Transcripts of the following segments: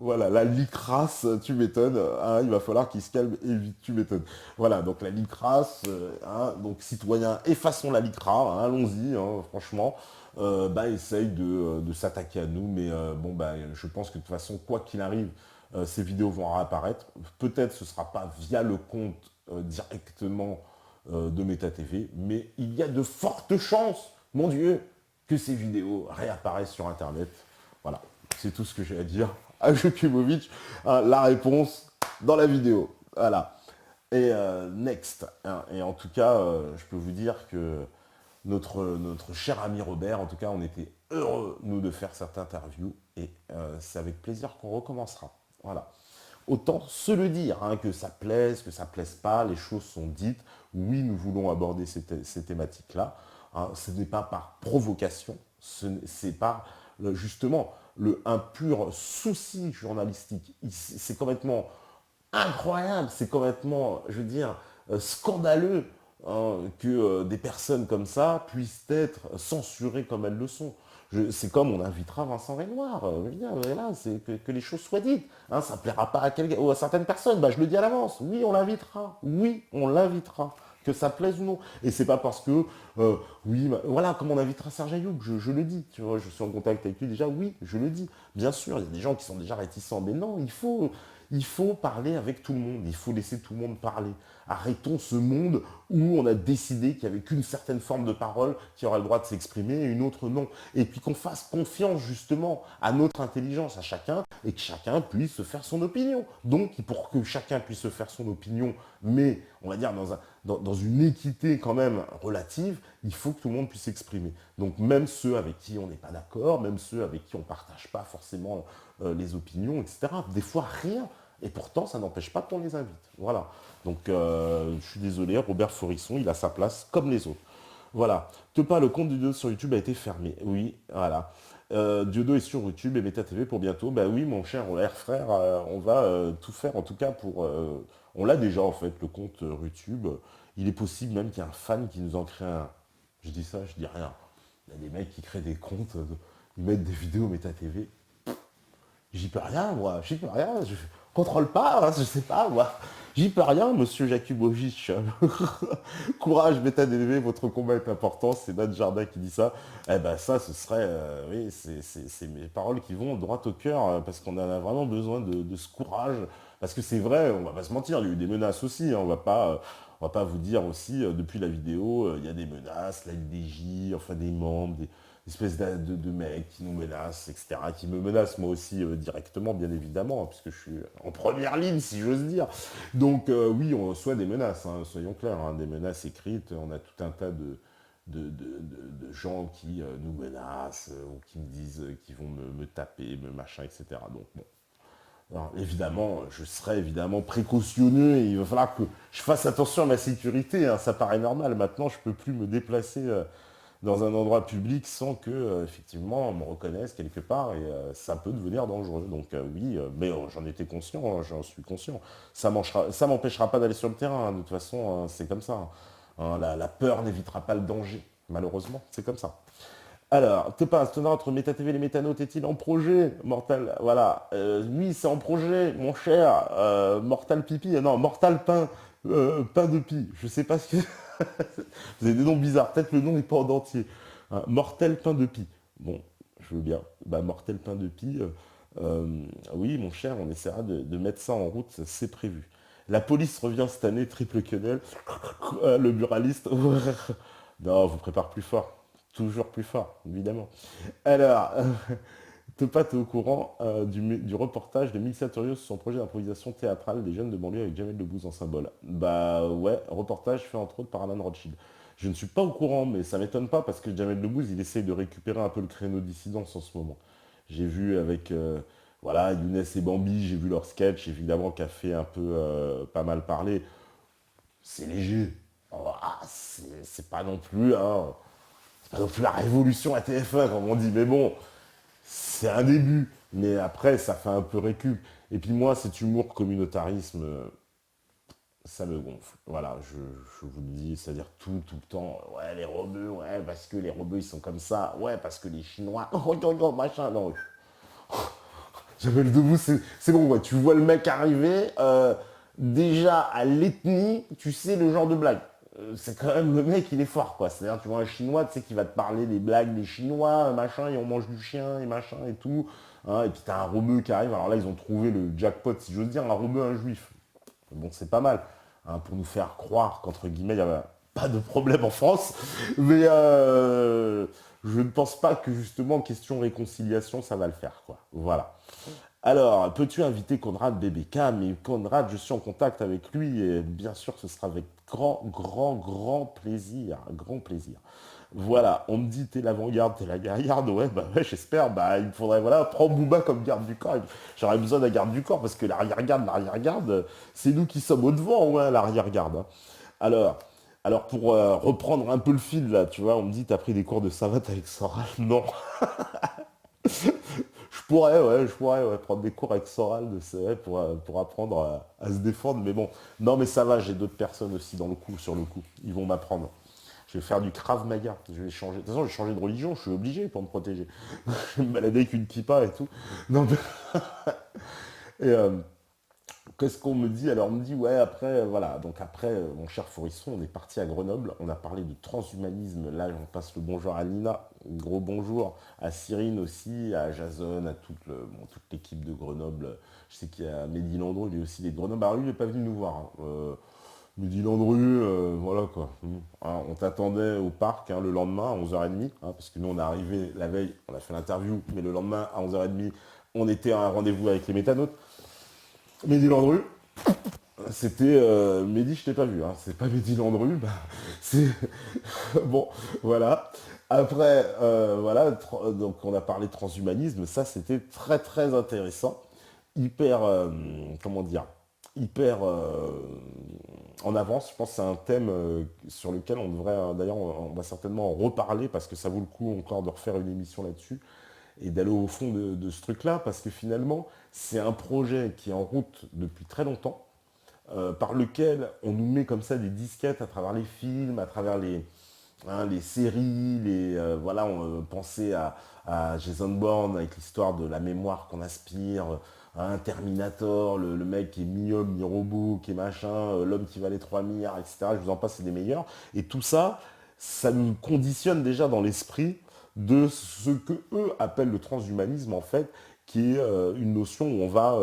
Voilà, la licrasse, tu m'étonnes, hein, il va falloir qu'il se calme et vite, tu m'étonnes. Voilà, donc la licrasse, hein, donc citoyens, effaçons la licra, hein, allons-y, hein, franchement, bah, essaye de s'attaquer à nous, mais bon, bah, je pense que de toute façon, quoi qu'il arrive, ces vidéos vont réapparaître. Peut-être ce sera pas via le compte directement de Meta TV, mais il y a de fortes chances, mon Dieu, que ces vidéos réapparaissent sur Internet. Voilà, c'est tout ce que j'ai à dire à Jokimovic. Hein, la réponse dans la vidéo. Voilà. Et next. Hein, et en tout cas, je peux vous dire que notre cher ami Robert, en tout cas, on était heureux, nous, de faire cette interview. Et c'est avec plaisir qu'on recommencera. Voilà. Autant se le dire, hein, que ça plaise pas, les choses sont dites. Oui, nous voulons aborder ces thématiques-là. Hein, ce n'est pas par provocation, c'est par justement un pur souci journalistique. C'est complètement incroyable, c'est complètement, je veux dire, scandaleux, hein, que des personnes comme ça puissent être censurées comme elles le sont. C'est comme on invitera Vincent Renoir, je veux dire, voilà, c'est que les choses soient dites. Hein, ça ne plaira pas ou à certaines personnes, bah, je le dis à l'avance, oui, on l'invitera, oui, on l'invitera, que ça plaise ou non. Et c'est pas parce que, oui, bah, voilà, comme on invitera Serge Ayoub, je le dis, tu vois, je suis en contact avec lui déjà, oui, je le dis. Bien sûr, il y a des gens qui sont déjà réticents, mais non, il faut parler avec tout le monde, il faut laisser tout le monde parler. Arrêtons ce monde où on a décidé qu'il n'y avait qu'une certaine forme de parole qui aurait le droit de s'exprimer et une autre non. Et puis qu'on fasse confiance justement à notre intelligence, à chacun, et que chacun puisse se faire son opinion. Donc pour que chacun puisse se faire son opinion, mais on va dire dans une équité quand même relative, il faut que tout le monde puisse s'exprimer. Donc même ceux avec qui on n'est pas d'accord, même ceux avec qui on ne partage pas forcément les opinions, etc. Des fois rien. Et pourtant, ça n'empêche pas qu'on les invite. Voilà. Donc, je suis désolé, Robert Forisson, il a sa place comme les autres. Voilà. Tepa, le compte de Diodo sur YouTube a été fermé. Oui, voilà. Diodo est sur YouTube et Meta TV pour bientôt. Bah oui, mon cher frère, on va tout faire en tout cas pour. On l'a déjà en fait, le compte YouTube. Il est possible même qu'il y ait un fan qui nous en crée un. Je dis ça, je dis rien. Il y a des mecs qui créent des comptes, ils mettent des vidéos Meta TV. J'y peux rien, moi. J'y peux rien. Je contrôle pas, hein, je sais pas, moi. J'y peux rien, monsieur Jakubovic. Courage, MetaDV, votre combat est important. C'est Matt Jardin qui dit ça. Eh ben, ça, ce serait. Oui, c'est mes paroles qui vont droit au cœur, parce qu'on en a vraiment besoin de ce courage. Parce que c'est vrai, on va pas se mentir, il y a eu des menaces aussi. Hein, on va pas vous dire aussi, depuis la vidéo, il y a des menaces, la LDJ, enfin des membres, des espèces de mecs qui nous menacent, etc., qui me menacent moi aussi directement, bien évidemment, hein, puisque je suis en première ligne, si j'ose dire. Donc oui, on reçoit des menaces, hein, soyons clairs, hein, des menaces écrites, on a tout un tas de gens qui nous menacent, ou qui me disent qu'ils vont me taper, me machin, etc. Donc bon. Alors, évidemment, je serai évidemment précautionneux et il va falloir que je fasse attention à ma sécurité, hein, ça paraît normal. Maintenant, je ne peux plus me déplacer dans un endroit public sans que, effectivement, on me reconnaisse quelque part et ça peut devenir dangereux. Donc oui, mais j'en étais conscient, hein, j'en suis conscient. Ça m'empêchera pas d'aller sur le terrain, hein, de toute façon, hein, c'est comme ça. Hein. La peur n'évitera pas le danger, malheureusement, c'est comme ça. Alors, te passe, ton entre MetaTV et les métanotes est-il en projet Mortal, voilà. Oui, c'est en projet, mon cher. Mortal Pipi, non, Mortal Pain, Pain de Pie. Je sais pas ce que... Vous avez des noms bizarres, peut-être le nom n'est pas en entier. Hein, Mortel Pain de Pie. Bon, je veux bien. Bah, Mortel Pain de Pie, oui, mon cher, on essaiera de mettre ça en route, c'est prévu. La police revient cette année, triple quenelle. Le buraliste. Non, vous prépare plus fort. Toujours plus fort, évidemment. Alors, Topa, t'es au courant du reportage de Mille Satorius sur son projet d'improvisation théâtrale des jeunes de banlieue avec Jamel Debbouze en symbole. Bah ouais, reportage fait entre autres par Alan Rothschild. Je ne suis pas au courant, mais ça m'étonne pas parce que Jamel Debbouze, il essaye de récupérer un peu le créneau dissidence en ce moment. J'ai vu avec voilà, Younes et Bambi, j'ai vu leur sketch, évidemment, qui a fait un peu pas mal parler. C'est léger. Ah, c'est pas non plus, hein, c'est pas non plus la révolution à TF1, comme on dit, mais bon, c'est un début, mais après, ça fait un peu récup. Et puis moi, cet humour communautarisme, ça me gonfle. Voilà, je vous le dis, c'est-à-dire tout le temps, ouais, les rebeux, ouais, parce que les rebeux, ils sont comme ça, ouais, parce que les Chinois, oh, machin, non. Jamel Debbouze, c'est bon, ouais, tu vois le mec arriver, déjà à l'ethnie, tu sais le genre de blague. C'est quand même le mec, il est fort, quoi. C'est-à-dire, tu vois un Chinois, tu sais, qui va te parler des blagues des Chinois, machin, et on mange du chien, et machin, et tout. Hein, et puis t'as un rebeu qui arrive, alors là, ils ont trouvé le jackpot, si j'ose dire, un rebeu, un juif. Bon, c'est pas mal, hein, pour nous faire croire qu'entre guillemets, il n'y avait pas de problème en France. Mais je ne pense pas que justement, question réconciliation, ça va le faire, quoi. Voilà. Alors, peux-tu inviter Conrad BBK? Mais Conrad, je suis en contact avec lui et bien sûr, ce sera avec grand, grand, grand plaisir. Grand plaisir. Voilà, on me dit t'es l'avant-garde, t'es la garde, ouais, bah ouais, j'espère, bah il me faudrait, voilà, prendre Booba comme garde du corps, j'aurais besoin d'un garde du corps, parce que l'arrière-garde, c'est nous qui sommes au devant, ouais, l'arrière-garde, hein. Alors, alors pour reprendre un peu le fil, là, tu vois, on me dit t'as pris des cours de savate avec Soral, non, je pourrais ouais, prendre des cours avec Soral c'est vrai, pour apprendre à se défendre, mais bon, non, mais ça va, j'ai d'autres personnes aussi dans le coup, sur le coup, ils vont m'apprendre. Je vais faire du Krav Maga. Je vais changer. De toute façon, je vais changer de religion. Je suis obligé pour me protéger. Je vais me balader avec une kippa et tout. Non, mais... Et qu'est-ce qu'on me dit? Alors, on me dit, ouais, après, voilà. Donc, après, mon cher Forisson, on est parti à Grenoble. On a parlé de transhumanisme. Là, on passe le bonjour à Nina. Un gros bonjour à Cyrine aussi, à Jason, à toute l'équipe de Grenoble. Je sais qu'il y a Mehdi Landreau, lui aussi, des Grenoble. Alors, lui, il n'est pas venu nous voir, hein. Mehdi Landru, voilà quoi. Hein, on t'attendait au parc, hein, le lendemain à 11h30, hein, parce que nous on est arrivé la veille, on a fait l'interview, mais le lendemain à 11h30, on était à un rendez-vous avec les métanotes. Mehdi Landru, c'était Mehdi, je t'ai pas vu, hein, c'est pas Mehdi Landru, bah, c'est bon, voilà. Après, voilà, donc on a parlé de transhumanisme, ça c'était très très intéressant, hyper, comment dire, hyper en avance. Je pense que c'est un thème sur lequel on devrait, d'ailleurs, on va certainement en reparler parce que ça vaut le coup encore de refaire une émission là-dessus et d'aller au fond de ce truc-là parce que finalement, c'est un projet qui est en route depuis très longtemps, par lequel on nous met comme ça des disquettes à travers les films, à travers les séries, voilà, on pensait à Jason Bourne avec l'histoire de la mémoire qu'on aspire, un Terminator, le mec qui est mi-homme, mi-robot, qui est machin, l'homme qui valait 3 milliards, etc. Je vous en passe, c'est des meilleurs. Et tout ça, ça nous conditionne déjà dans l'esprit de ce que eux appellent le transhumanisme en fait, qui est une notion où on va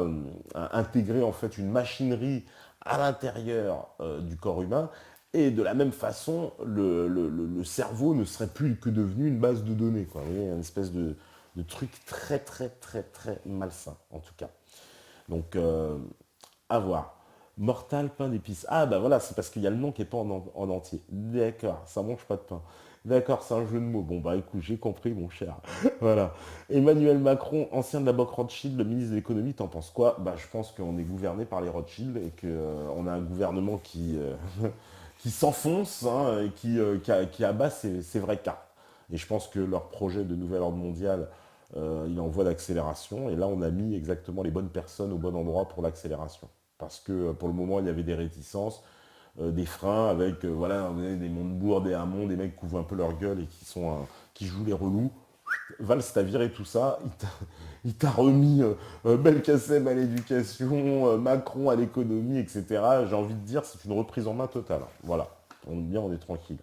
intégrer en fait une machinerie à l'intérieur du corps humain et de la même façon, le cerveau ne serait plus que devenu une base de données, quoi. Vous voyez, une espèce de truc très très très très malsain, en tout cas. Donc, à voir. Mortal pain d'épices. Ah bah voilà, c'est parce qu'il y a le nom qui n'est pas en entier. D'accord, ça mange pas de pain. D'accord, c'est un jeu de mots. Bon bah écoute, j'ai compris mon cher. Voilà. Emmanuel Macron, ancien de la banque Rothschild, le ministre de l'économie, t'en penses quoi? Bah je pense qu'on est gouverné par les Rothschild et qu'on a un gouvernement qui s'enfonce, hein, et qui abat ses vraies cartes. Et je pense que leur projet de nouvel ordre mondial, il est en voie d'accélération. Et là, on a mis exactement les bonnes personnes au bon endroit pour l'accélération. Parce que pour le moment, il y avait des réticences, des freins avec voilà, des Montebourg, des Hamon, des mecs qui ouvrent un peu leur gueule et qui jouent les relous. Valls t'a viré tout ça, il t'a remis Belkacem à l'éducation, Macron à l'économie, etc. J'ai envie de dire, c'est une reprise en main totale. Voilà, on est tranquille.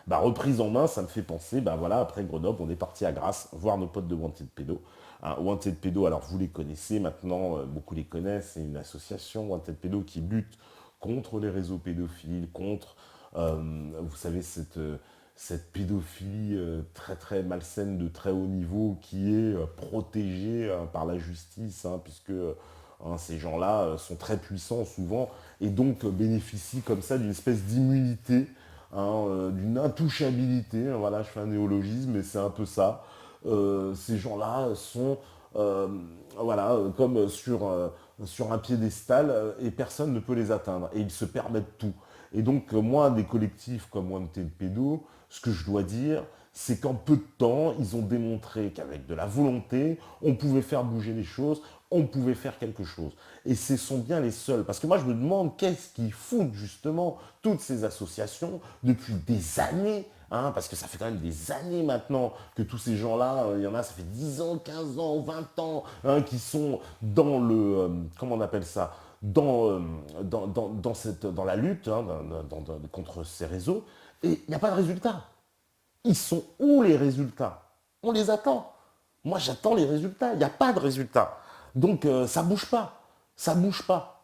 Bah, reprise en main, ça me fait penser, bah voilà, après Grenoble, on est parti à Grasse, voir nos potes de Wanted Pédo. Hein, Wanted Pédo, alors vous les connaissez maintenant, beaucoup les connaissent, c'est une association, Wanted Pédo, qui lutte contre les réseaux pédophiles, contre, vous savez, cette pédophilie très très malsaine de très haut niveau qui est protégée par la justice, hein, puisque hein, ces gens-là sont très puissants souvent et donc bénéficient comme ça d'une espèce d'immunité, hein, d'une intouchabilité. Hein, voilà, je fais un néologisme, mais c'est un peu ça. Ces gens-là sont voilà, comme sur un piédestal et personne ne peut les atteindre. Et ils se permettent tout. Et donc, moi, des collectifs comme Wanted Pédo, ce que je dois dire, c'est qu'en peu de temps, ils ont démontré qu'avec de la volonté, on pouvait faire bouger les choses, on pouvait faire quelque chose. Et ce sont bien les seuls. Parce que moi, je me demande qu'est-ce qui foutent justement toutes ces associations depuis des années hein, parce que ça fait quand même des années maintenant que tous ces gens-là, il y en a, ça fait 10 ans, 15 ans, 20 ans, hein, qui sont dans le, comment on appelle ça, dans la lutte, hein, contre ces réseaux, et il n'y a pas de résultat. Ils sont où les résultats? On les attend. Moi, j'attends les résultats. Il n'y a pas de résultats. Donc, ça bouge pas. Ça bouge pas.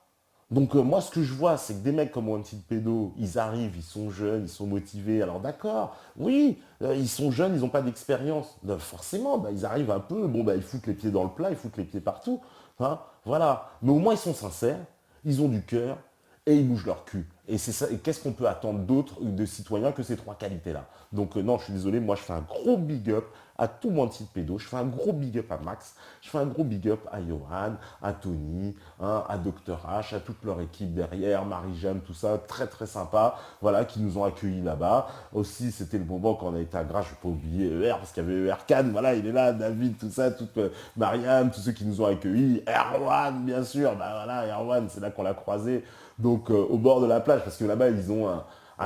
Donc, moi, ce que je vois, c'est que des mecs comme Wanted Pedo, ils arrivent, ils sont jeunes, ils sont motivés. Alors, d'accord, oui, ils sont jeunes, ils n'ont pas d'expérience. Donc, forcément, bah, ils arrivent un peu, bon, bah, ils foutent les pieds dans le plat, ils foutent les pieds partout. Hein, voilà. Mais au moins, ils sont sincères, ils ont du cœur et ils bougent leur cul. Et c'est ça. Et qu'est-ce qu'on peut attendre d'autre de citoyens que ces trois qualités-là? Donc non, je suis désolé, moi je fais un gros big up à tout mon petit pédo, je fais un gros big up à Max, je fais un gros big up à Johan, à Tony, hein, à Dr H, à toute leur équipe derrière, Marie-Jeanne, tout ça, très très sympa, voilà, qui nous ont accueillis là-bas. Aussi, c'était le moment quand on a été à Grasse, je ne vais pas oublier ER, parce qu'il y avait ER Cannes, voilà, il est là, David, tout ça, toute Marianne, tous ceux qui nous ont accueillis, Erwan, bien sûr, bah voilà, Erwan, c'est là qu'on l'a croisé, donc au bord de la plage, parce que là-bas, ils ont un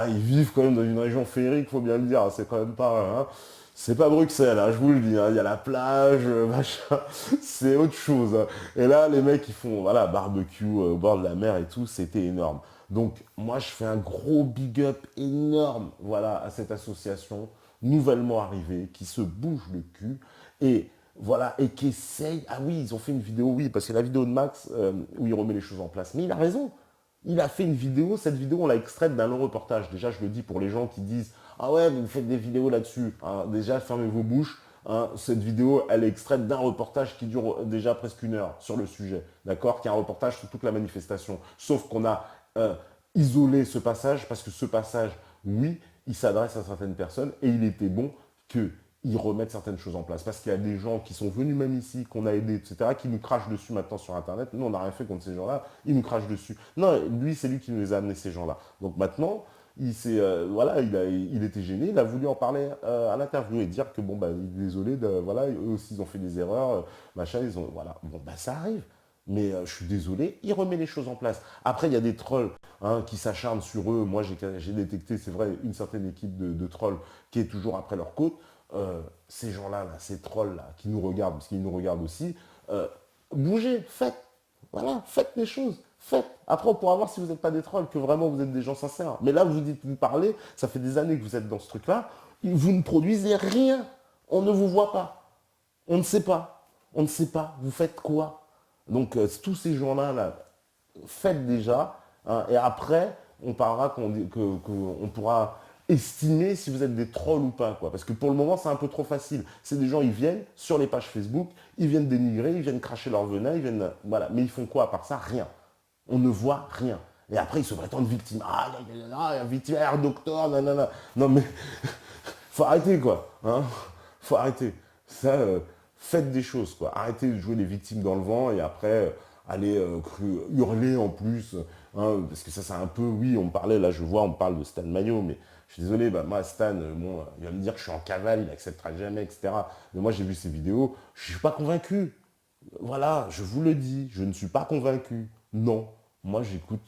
ils vivent quand même dans une région féerique, faut bien le dire. C'est quand même pas, hein, c'est pas Bruxelles, hein, je vous le dis. Hein, il y a la plage, machin, c'est autre chose. Hein. Et là, les mecs, ils font, voilà, barbecue au bord de la mer et tout, c'était énorme. Donc, moi, je fais un gros big up énorme, voilà, à cette association nouvellement arrivée, qui se bouge le cul et voilà, et qui essaye. Ah oui, ils ont fait une vidéo, oui, parce que la vidéo de Max où il remet les choses en place. Mais il a raison. Il a fait une vidéo, cette vidéo, on l'a extraite d'un long reportage. Déjà, je le dis pour les gens qui disent ah ouais, vous faites des vidéos là-dessus. Hein, déjà, fermez vos bouches. Hein, cette vidéo, elle est extraite d'un reportage qui dure déjà presque 1 heure sur le sujet. D'accord? Qui est un reportage sur toute la manifestation. Sauf qu'on a isolé ce passage parce que ce passage, oui, il s'adresse à certaines personnes et il était bon que ils remettent certaines choses en place. Parce qu'il y a des gens qui sont venus même ici, qu'on a aidés, etc., qui nous crachent dessus maintenant sur Internet. Nous, on n'a rien fait contre ces gens-là, ils nous crachent dessus. Non, lui, c'est lui qui nous les a amenés, ces gens-là. Donc maintenant, voilà, il était gêné, il a voulu en parler à l'interview et dire que, bon, bah, il est désolé, voilà, eux aussi, ils ont fait des erreurs, machin, ils ont, voilà. Bon, bah, ça arrive. Mais je suis désolé, il remet les choses en place. Après, il y a des trolls hein, qui s'acharnent sur eux. Moi, j'ai détecté, c'est vrai, une certaine équipe de trolls qui est toujours après leur côte. Ces gens-là, là, ces trolls-là, qui nous regardent, parce qu'ils nous regardent aussi, bougez, faites, voilà, faites les choses, faites. Après, on pourra voir si vous n'êtes pas des trolls, que vraiment vous êtes des gens sincères. Mais là, vous dites, vous parlez, ça fait des années que vous êtes dans ce truc-là, vous ne produisez rien, on ne vous voit pas, on ne sait pas, on ne sait pas, vous faites quoi? Donc, tous ces gens-là, là, faites déjà, hein, et après, on parlera qu'on pourra estimer si vous êtes des trolls ou pas, quoi. Parce que pour le moment, c'est un peu trop facile. C'est des gens, ils viennent sur les pages Facebook, ils viennent dénigrer, ils viennent cracher leur venin, ils viennent, voilà. Mais ils font quoi à part ça? Rien. On ne voit rien. Et après, ils se prétendent victimes. Ah, victime, docteur, nanana. Non, mais faut arrêter, quoi. Hein, faut arrêter. Ça, faites des choses, quoi. Arrêtez de jouer les victimes dans le vent et après, aller hurler en plus. Hein, parce que ça, c'est un peu, oui, on me parlait, là, je vois, on me parle de Stan Mayo, mais je suis désolé, bah, moi, Stan, bon, il va me dire que je suis en cavale, il n'acceptera jamais, etc. Mais moi, j'ai vu ses vidéos, je ne suis pas convaincu. Voilà, je vous le dis, je ne suis pas convaincu. Non, moi, j'écoute,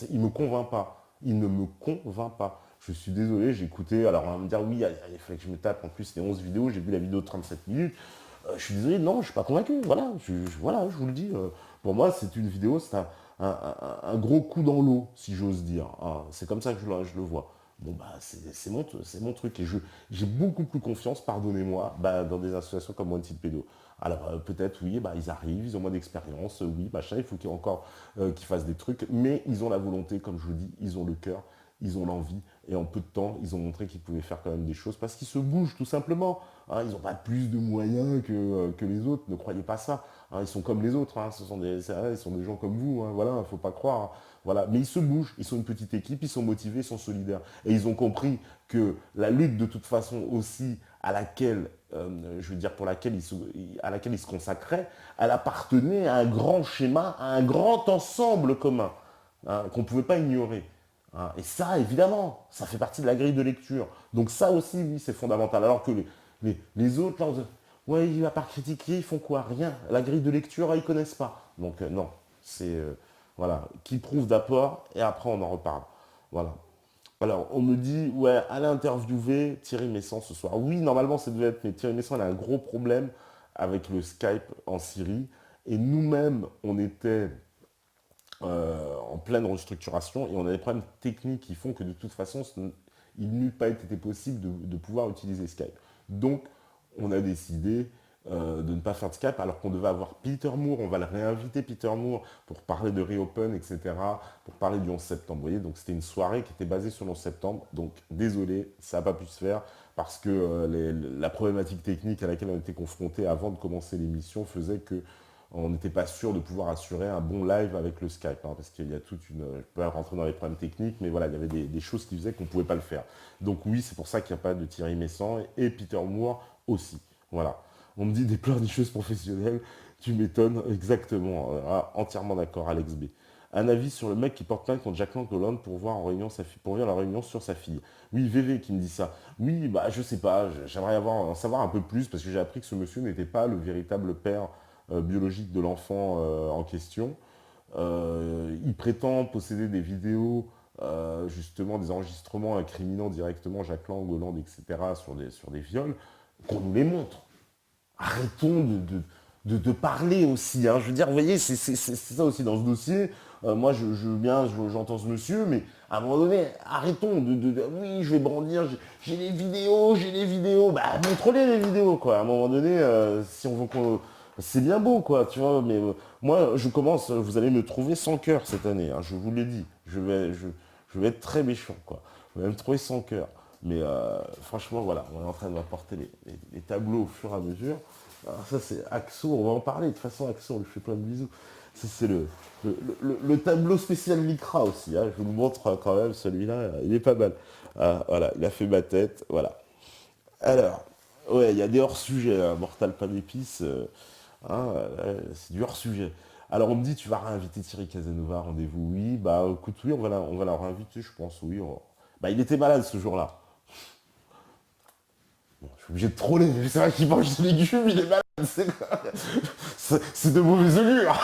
il ne me convainc pas. Il ne me convainc pas. Je suis désolé, j'ai écouté, alors on va me dire oui, il fallait que je me tape en plus les 11 vidéos, j'ai vu la vidéo de 37 minutes. Je suis désolé, non, je ne suis pas convaincu. Voilà, voilà, je vous le dis. Pour moi, c'est une vidéo, c'est un gros coup dans l'eau, si j'ose dire. Ah, c'est comme ça que je le vois. Bon, bah, c'est mon truc. Et j'ai beaucoup plus confiance, pardonnez-moi, bah, dans des associations comme Wanted Pedo. Alors, peut-être, oui, bah, ils arrivent, ils ont moins d'expérience, oui, machin, il faut qu'ils fassent des trucs, mais ils ont la volonté, comme je vous dis, ils ont le cœur, ils ont l'envie, et en peu de temps, ils ont montré qu'ils pouvaient faire quand même des choses, parce qu'ils se bougent, tout simplement. Hein, ils n'ont pas plus de moyens que les autres, ne croyez pas ça. Hein, ils sont comme les autres, hein, ils sont des gens comme vous, hein, voilà, il ne faut pas croire. Hein. Voilà. Mais ils se bougent, ils sont une petite équipe, ils sont motivés, ils sont solidaires. Et ils ont compris que la lutte, de toute façon, aussi, à laquelle, je veux dire, à laquelle ils se consacraient, elle appartenait à un grand schéma, à un grand ensemble commun, hein, qu'on ne pouvait pas ignorer. Hein. Et ça, évidemment, ça fait partie de la grille de lecture. Donc ça aussi, oui, c'est fondamental. Alors que les autres, là, ouais, à part critiquer, ils font quoi? Rien. La grille de lecture, ils connaissent pas. Donc non, c'est voilà, qui prouve d'apport et après on en reparle. Voilà. Alors, on me dit, ouais, allez interviewer Thierry Messant ce soir. Oui, normalement, ça devait être, mais Thierry Messant, il a un gros problème avec le Skype en Syrie. Et nous-mêmes, on était en pleine restructuration et on a des problèmes techniques qui font que de toute façon, il n'eût pas été possible de pouvoir utiliser Skype. Donc, on a décidé de ne pas faire de Skype alors qu'on devait avoir Peter Moore. On va le réinviter, Peter Moore, pour parler de Reopen, etc., pour parler du 11 septembre. Vous voyez, donc c'était une soirée qui était basée sur le 11 septembre. Donc, désolé, ça n'a pas pu se faire parce que la problématique technique à laquelle on était confronté avant de commencer l'émission faisait que on n'était pas sûr de pouvoir assurer un bon live avec le Skype, hein, parce qu'il y a toute une... Je peux pas rentrer dans les problèmes techniques, mais voilà, il y avait des choses qui faisaient qu'on ne pouvait pas le faire. Donc oui, c'est pour ça qu'il n'y a pas de Thierry Messant et Peter Moore aussi. Voilà. On me dit des pleurnicheuses professionnelles, tu m'étonnes, exactement. Entièrement d'accord, Alex B. Un avis sur le mec qui porte plainte contre Jacqueline Hollande pour voir en réunion pour venir à la réunion sur sa fille. Oui, VV qui me dit ça. Oui, bah je sais pas, j'aimerais en savoir un peu plus parce que j'ai appris que ce monsieur n'était pas le véritable père biologique de l'enfant en question. Il prétend posséder des vidéos, justement des enregistrements incriminant directement Jacques Lang, Hollande, etc. sur des viols, qu'on nous les montre. Arrêtons de parler aussi. Hein. Je veux dire, vous voyez, c'est ça aussi dans ce dossier. Moi, j'entends ce monsieur, mais à un moment donné, arrêtons oui, je vais brandir, j'ai les vidéos. Bah, montre-les les vidéos, quoi. À un moment donné, si on veut qu'on... C'est bien beau, quoi, tu vois, mais moi, vous allez me trouver sans cœur cette année, hein, je vous l'ai dit. Je vais être très méchant, quoi. Vous allez me trouver sans cœur. Mais franchement, voilà, on est en train de m'apporter les tableaux au fur et à mesure. Alors ça, c'est Axo, on va en parler. De toute façon, Axo, on lui fait plein de bisous. C'est le tableau spécial Lycra aussi. Hein. Je vous le montre quand même, celui-là, il est pas mal. Ah, voilà, il a fait ma tête, voilà. Alors, ouais, il y a des hors-sujets, hein. Mortal pas d'épices, hein, c'est du hors-sujet. Alors on me dit, tu vas réinviter Thierry Casanova, rendez-vous, oui, bah écoute, oui, on va la réinviter, je pense, oui. Bah il était malade ce jour-là. Bon, je suis obligé de troller, mais c'est vrai qu'il mange des légumes, il est malade, c'est de mauvais augure.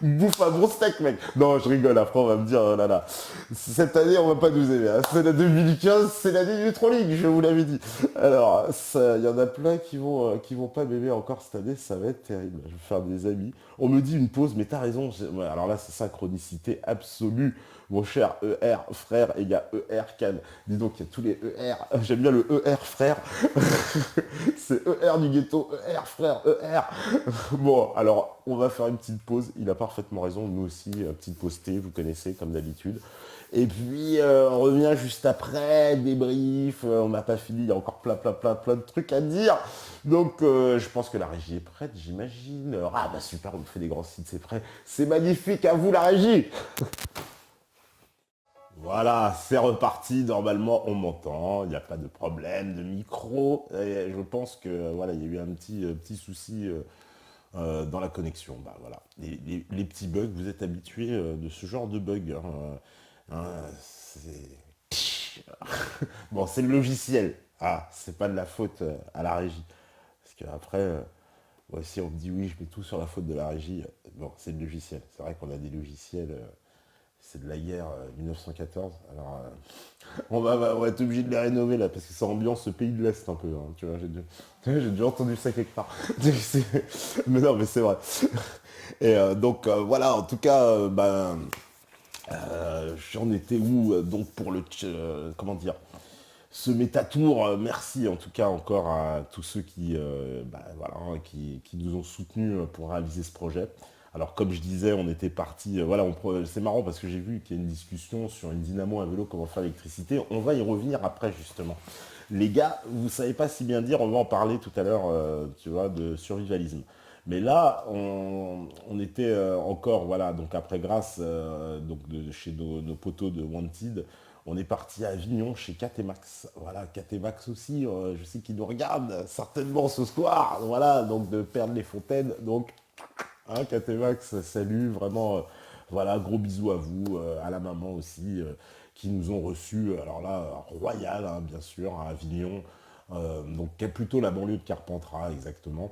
Bouffe un bon steak, mec. Non, je rigole, après on va me dire, oh là là, cette année on va pas nous aimer. Hein. C'est la 2015, c'est l'année du trolling, je vous l'avais dit. Alors, il y en a plein qui vont pas m'aimer encore cette année, ça va être terrible. Je vais faire des amis. On me dit une pause, mais t'as raison. Ouais, alors là, c'est synchronicité absolue. Mon cher ER frère, et il y a ER Can. Dis donc, il y a tous les ER. J'aime bien le ER frère. C'est ER du ghetto, ER frère, ER. Bon, alors, on va faire une petite pause. Il a parfaitement raison. Nous aussi, petite pause thé, vous connaissez, comme d'habitude. Et puis, on revient juste après, débrief. On n'a pas fini, il y a encore plein de trucs à dire. Donc, je pense que la régie est prête, j'imagine. Ah, bah super, on me fait des grands sites, c'est prêt. C'est magnifique, à vous la régie. Voilà, c'est reparti. Normalement, on m'entend. Il n'y a pas de problème de micro. Et je pense que voilà, il y a eu un petit souci dans la connexion. Bah, voilà. Les petits bugs, vous êtes habitués de ce genre de bugs. Bon, c'est le logiciel. Ah, c'est pas de la faute à la régie. Parce qu'après, ouais, si on me dit oui, je mets tout sur la faute de la régie. Bon, c'est le logiciel. C'est vrai qu'on a des logiciels. C'est de la guerre 1914. Alors, on va être obligé de les rénover là, parce que ça ambiance ce pays de l'Est un peu. Hein, tu vois, j'ai déjà entendu ça quelque part. Mais non, mais c'est vrai. Et donc voilà, en tout cas, j'en étais où donc pour comment dire ce métatour. Merci en tout cas encore à tous ceux voilà, hein, qui nous ont soutenus pour réaliser ce projet. Alors comme je disais, on était parti, voilà, c'est marrant parce que j'ai vu qu'il y a une discussion sur une dynamo à vélo, comment faire l'électricité. On va y revenir après justement. Les gars, vous savez pas si bien dire, on va en parler tout à l'heure, tu vois, de survivalisme. Mais là, on était encore, voilà, donc après grâce, donc chez nos poteaux de Wanted, on est parti à Avignon chez Catemax. Voilà, Catemax aussi, je sais qu'ils nous regardent certainement ce soir. Voilà, donc de perdre les fontaines. Donc, hein, Catemax, salut, vraiment, voilà, gros bisous à vous, à la maman aussi, qui nous ont reçus. Alors là, Royal, hein, bien sûr, à Avignon. Donc, qui est plutôt la banlieue de Carpentras, exactement.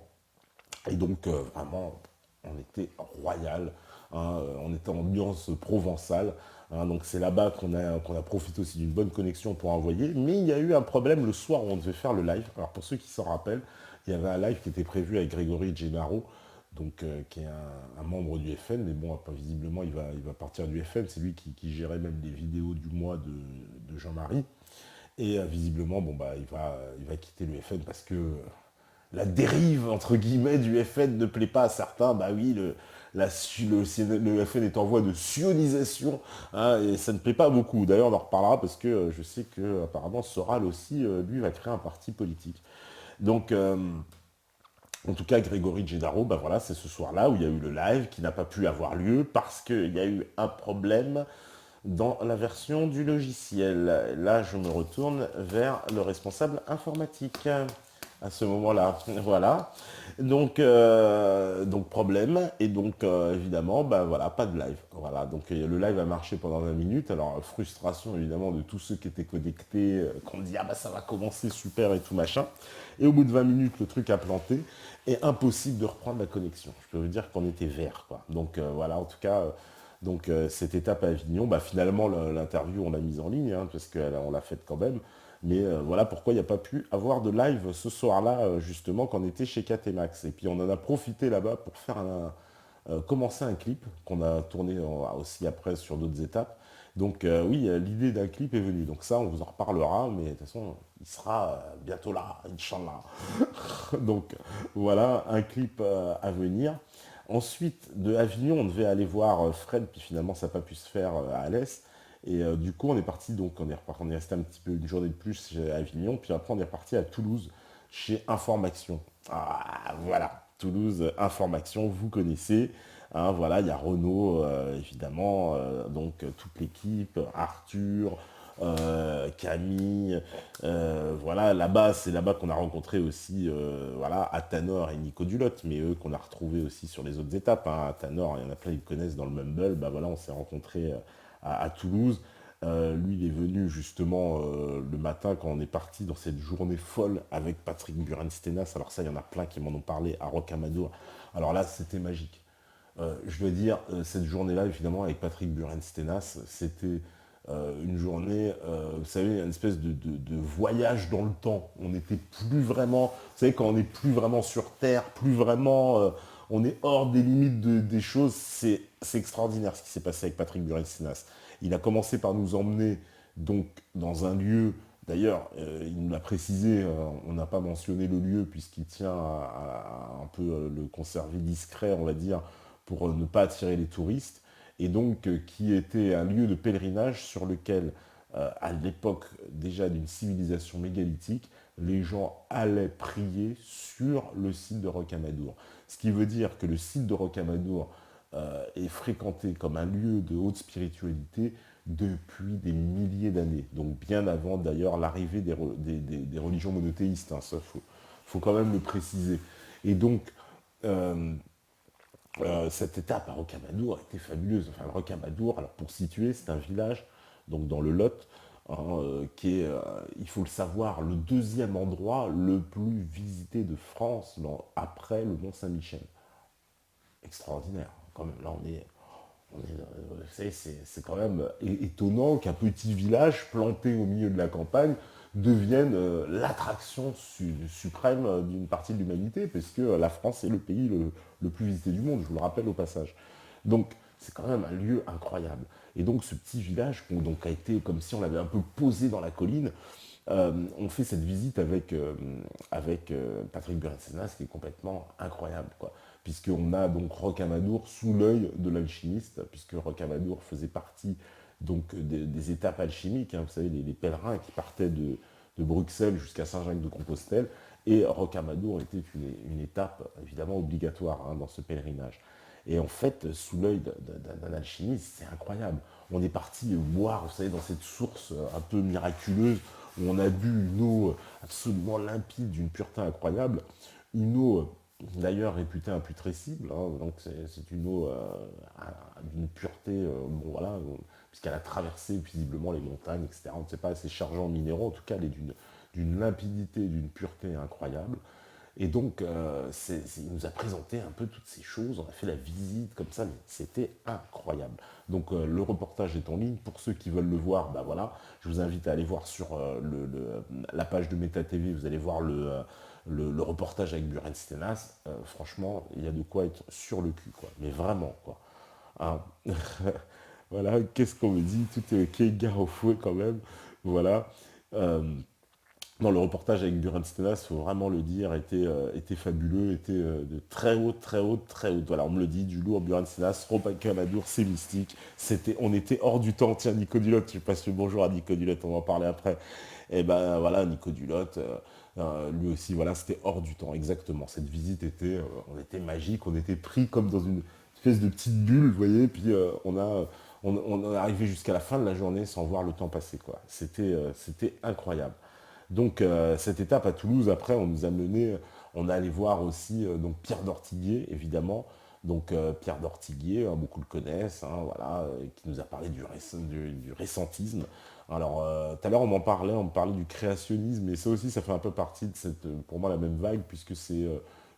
Et donc, vraiment, on était royal, hein, on était en ambiance provençale, hein, donc c'est là-bas qu'on a profité aussi d'une bonne connexion pour envoyer, mais il y a eu un problème le soir où on devait faire le live. Alors pour ceux qui s'en rappellent, il y avait un live qui était prévu avec Grégory Gennaro, donc, qui est un membre du FN, mais bon, visiblement il va partir du FN, c'est lui qui gérait même les vidéos du mois de Jean-Marie. Et visiblement, bon, bah, il va quitter l'UFN parce que la dérive, entre guillemets, du FN ne plaît pas à certains. Bah oui, le FN est en voie de sionisation, hein, et ça ne plaît pas beaucoup. D'ailleurs, on en reparlera parce que je sais que apparemment Soral aussi, lui, va créer un parti politique. Donc, en tout cas, Grégory Gennaro, bah voilà, c'est ce soir-là où il y a eu le live qui n'a pas pu avoir lieu parce qu'il y a eu un problème dans la version du logiciel. Là, je me retourne vers le responsable informatique à ce moment-là. Voilà. Donc problème. Et donc, évidemment, bah, voilà, pas de live. Voilà. Donc, le live a marché pendant 20 minutes. Alors, frustration, évidemment, de tous ceux qui étaient connectés, qu'on dit, ah bah ça va commencer super et tout machin. Et au bout de 20 minutes, le truc a planté. Et impossible de reprendre la connexion. Je peux vous dire qu'on était vert, quoi. Donc, voilà, en tout cas... Donc cette étape à Avignon, bah, finalement l'interview on l'a mise en ligne, hein, parce qu'on l'a faite quand même. Mais voilà pourquoi il n'y a pas pu avoir de live ce soir-là, justement, quand on était chez KTMax. Et puis on en a profité là-bas pour faire commencer un clip qu'on a tourné aussi après sur d'autres étapes. Donc oui, l'idée d'un clip est venue. Donc ça, on vous en reparlera, mais de toute façon, il sera bientôt là, Inch'Allah. Donc voilà, un clip à venir. Ensuite, de Avignon, on devait aller voir Fred, puis finalement, ça n'a pas pu se faire à Alès. Et du coup, on est parti, donc on est resté un petit peu une journée de plus chez Avignon, puis après, on est reparti à Toulouse, chez Information. Ah, voilà, Toulouse, Information, vous connaissez. Hein, voilà, il y a Renaud, évidemment, donc toute l'équipe, Arthur, Camille, voilà, là-bas, c'est là-bas qu'on a rencontré aussi, voilà, Athanor et Nico Dulotte, mais eux qu'on a retrouvés aussi sur les autres étapes. Hein. Athanor, il y en a plein qui le connaissent dans le Mumble, bah voilà, on s'est rencontrés à Toulouse. Lui, il est venu justement le matin quand on est parti dans cette journée folle avec Patrick Buren-Stenas. Alors ça, il y en a plein qui m'en ont parlé à Rocamadour. Alors là, c'était magique. Je dois dire, cette journée-là, évidemment, avec Patrick Buren-Stenas, c'était une journée, vous savez, une espèce de voyage dans le temps. On n'était plus vraiment, vous savez, quand on n'est plus vraiment sur Terre, plus vraiment, on est hors des limites des choses. C'est extraordinaire ce qui s'est passé avec Patrick Buren-Stenas. Il a commencé par nous emmener donc dans un lieu. D'ailleurs, il nous l'a précisé, on n'a pas mentionné le lieu puisqu'il tient à un peu le conserver discret, on va dire, pour ne pas attirer les touristes, et donc qui était un lieu de pèlerinage sur lequel, à l'époque déjà d'une civilisation mégalithique, les gens allaient prier sur le site de Rocamadour. Ce qui veut dire que le site de Rocamadour est fréquenté comme un lieu de haute spiritualité depuis des milliers d'années, donc bien avant d'ailleurs l'arrivée des religions monothéistes, hein, ça faut quand même le préciser. Et donc, cette étape à Rocamadour était fabuleuse. Enfin, Rocamadour, alors pour situer, c'est un village donc dans le Lot, hein, qui est, il faut le savoir, le deuxième endroit le plus visité de France après le Mont Saint-Michel. Extraordinaire, quand même. Là, vous savez, c'est quand même étonnant qu'un petit village planté au milieu de la campagne devienne l'attraction suprême d'une partie de l'humanité, parce que la France est le pays le plus visité du monde, je vous le rappelle au passage. Donc, c'est quand même un lieu incroyable. Et donc, ce petit village, donc, a été comme si on l'avait un peu posé dans la colline. On fait cette visite avec Patrick Buren-Stenas, qui est complètement incroyable, quoi. Puisqu'on a donc Rocamadour sous l'œil de l'alchimiste, puisque Rocamadour faisait partie donc des étapes alchimiques, hein, vous savez, les pèlerins qui partaient de Bruxelles jusqu'à Saint-Jacques-de-Compostelle, et Rocamadour était une étape évidemment obligatoire, hein, dans ce pèlerinage. Et en fait, sous l'œil d'un alchimiste, c'est incroyable. On est parti boire, vous savez, dans cette source un peu miraculeuse, où on a bu une eau absolument limpide, d'une pureté incroyable, une eau d'ailleurs réputée imputrescible, hein, donc c'est une eau d'une pureté, bon voilà, puisqu'elle a traversé visiblement les montagnes, etc. On ne sait pas, c'est chargé en minéraux, en tout cas elle est d'une limpidité, d'une pureté incroyable. Et donc, il nous a présenté un peu toutes ces choses, on a fait la visite comme ça, mais c'était incroyable. Donc, le reportage est en ligne. Pour ceux qui veulent le voir, bah voilà, je vous invite à aller voir sur la page de Meta TV, vous allez voir le reportage avec Buren Stenas. Franchement, il y a de quoi être sur le cul, quoi. Mais vraiment, quoi. Hein. Voilà, qu'est-ce qu'on me dit? Tout est ok, gare au fouet quand même. Voilà. Euh, non, le reportage avec Buren Stenas, faut vraiment le dire, était fabuleux, était de très haute, très haute, très haute. Voilà, on me le dit, du lourd, Buren Stenas, Robin Camadour, c'est mystique. On était hors du temps. Tiens, Nico Dulotte, je passe le bonjour à Nico Dulotte, on va en parler après. Et ben voilà, Nico Dulotte, lui aussi, voilà, c'était hors du temps, exactement. Cette visite était, on était magique, on était pris comme dans une espèce de petite bulle, vous voyez, puis on est arrivé jusqu'à la fin de la journée sans voir le temps passer, quoi. C'était incroyable. Donc cette étape à Toulouse, après, on nous a mené, on allait voir aussi donc Pierre d'Ortiguier, évidemment. Donc Pierre d'Ortiguier, hein, beaucoup le connaissent, hein, voilà, qui nous a parlé du récentisme. Alors tout à l'heure on me parlait du créationnisme, et ça aussi ça fait un peu partie de cette, pour moi la même vague, puisque c'est